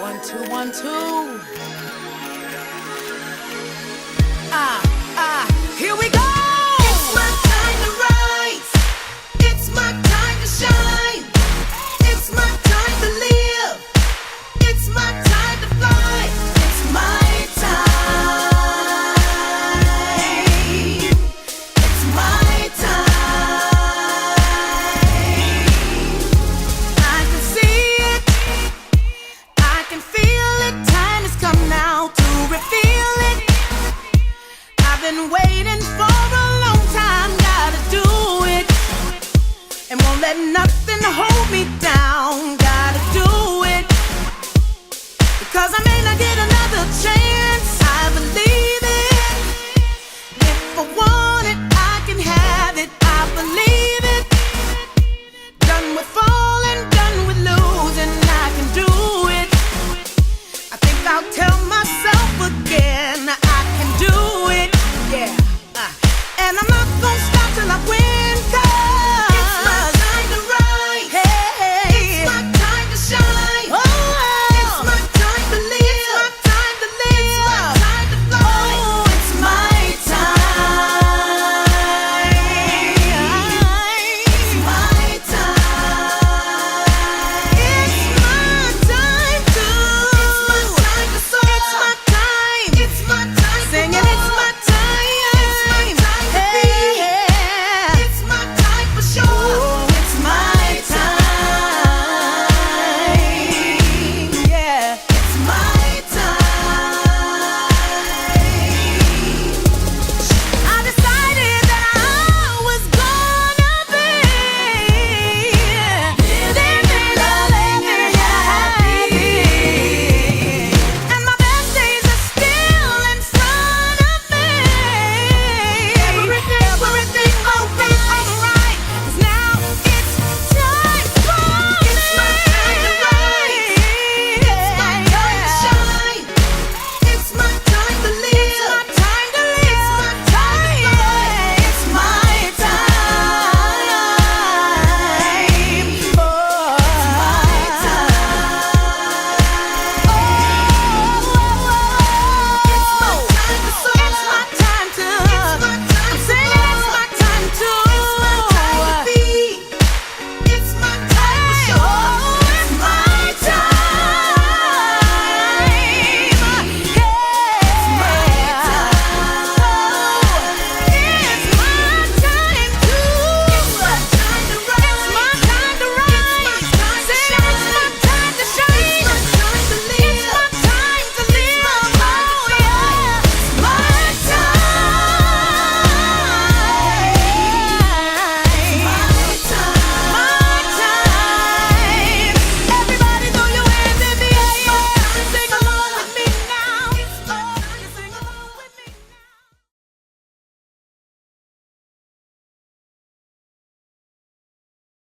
One, two, one, two. Here we go. It's my time to rise. It's my time to shine. It's my time to live. It's my time to fly. It's my time. It's my time. I can see it. I can feel it. Time has come now to reveal it. I've been waiting for a long time. Gotta do it. And won't let nothing hold me down. Gotta do it. Because I may not get another chance.